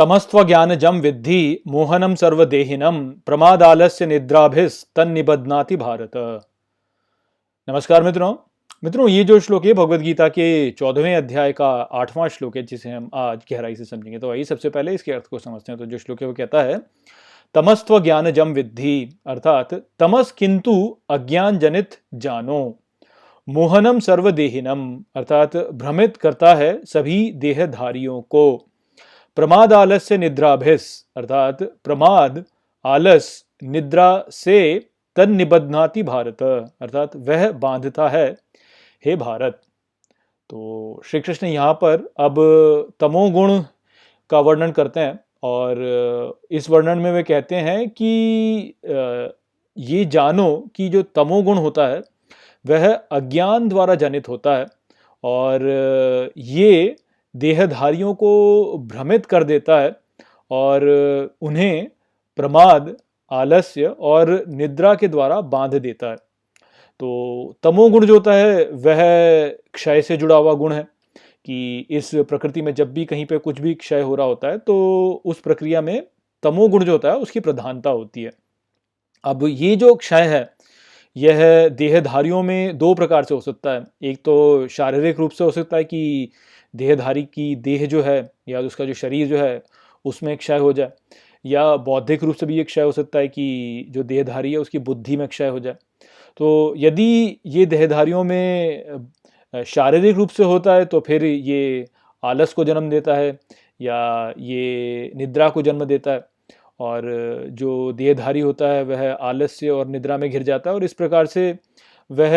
तमस्त्व ज्ञानजम विद्धि मोहनम सर्वदेहिनम प्रमादालस्य निद्राभिस्तन्निबध्नाति भारत। नमस्कार मित्रों, ये जो श्लोक है भगवद गीता के 14वें अध्याय का 8वां श्लोक है, जिसे हम आज गहराई से समझेंगे। तो आइए सबसे पहले इसके अर्थ को समझते हैं। तो जो श्लोक है वो कहता है, तमस्त्व ज्ञानजम विद्धि, अर्थात तमस किंतु अज्ञान जनित जानो, मोहनम सर्वदेहिनम, अर्थात भ्रमित करता है सभी देहधारियों को, प्रमाद आलस्य निद्राभिस, अर्थात प्रमाद आलस निद्रा से तन्निबध्नाति भारत, अर्थात वह बांधता है हे भारत। तो श्री कृष्ण यहाँ पर अब तमोगुण का वर्णन करते हैं और इस वर्णन में वे कहते हैं कि ये जानो कि जो तमोगुण होता है वह अज्ञान द्वारा जनित होता है और ये देहधारियों को भ्रमित कर देता है और उन्हें प्रमाद, आलस्य और निद्रा के द्वारा बांध देता है। तो तमोगुण जो होता है वह क्षय से जुड़ा हुआ गुण है कि इस प्रकृति में जब भी कहीं पे कुछ भी क्षय हो रहा होता है तो उस प्रक्रिया में तमोगुण जो होता है उसकी प्रधानता होती है। अब ये जो क्षय है यह देहधारियों में दो प्रकार से हो सकता है। एक तो शारीरिक रूप से हो सकता है कि देहधारी की देह जो है या उसका जो शरीर जो है उसमें क्षय हो जाए, या बौद्धिक रूप से भी ये क्षय हो सकता है कि जो देहधारी है उसकी बुद्धि में क्षय हो जाए। तो यदि ये देहधारियों में शारीरिक रूप से होता है तो फिर ये आलस को जन्म देता है या ये निद्रा को जन्म देता है, और जो देहधारी होता है वह आलस्य और निद्रा में घिर जाता है और इस प्रकार से वह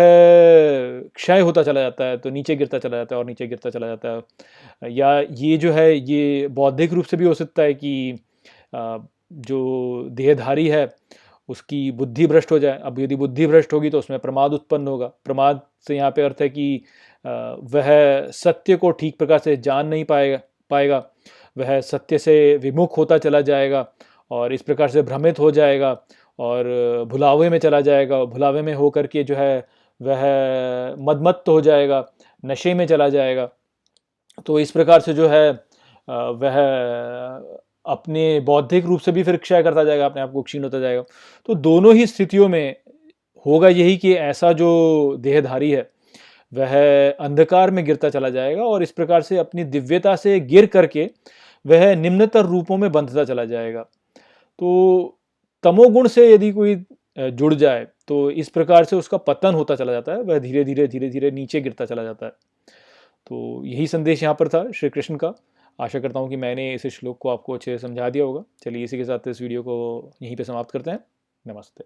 क्षय होता चला जाता है, तो नीचे गिरता चला जाता है और नीचे गिरता चला जाता है। या ये जो है ये बौद्धिक रूप से भी हो सकता है कि जो देहधारी है उसकी बुद्धि भ्रष्ट हो जाए। अब यदि बुद्धि भ्रष्ट होगी तो उसमें प्रमाद उत्पन्न होगा। प्रमाद से यहाँ पे अर्थ है कि वह सत्य को ठीक प्रकार से जान नहीं पाएगा, वह सत्य से विमुख होता चला जाएगा और इस प्रकार से भ्रमित हो जाएगा और भुलावे में चला जाएगा। भुलावे में होकर के जो है वह मदमत्त हो जाएगा, नशे में चला जाएगा। तो इस प्रकार से जो है वह अपने बौद्धिक रूप से भी फिर क्षय करता जाएगा, अपने आप को क्षीण होता जाएगा। तो दोनों ही स्थितियों में होगा यही कि ऐसा जो देहधारी है वह अंधकार में गिरता चला जाएगा और इस प्रकार से अपनी दिव्यता से गिर करके वह निम्नतर रूपों में बंधता चला जाएगा। तो तमोगुण से यदि कोई जुड़ जाए तो इस प्रकार से उसका पतन होता चला जाता है, वह धीरे धीरे नीचे गिरता चला जाता है। तो यही संदेश यहाँ पर था श्री कृष्ण का। आशा करता हूँ कि मैंने इस श्लोक को आपको अच्छे से समझा दिया होगा। चलिए इसी के साथ इस वीडियो को यहीं पे समाप्त करते हैं। नमस्ते।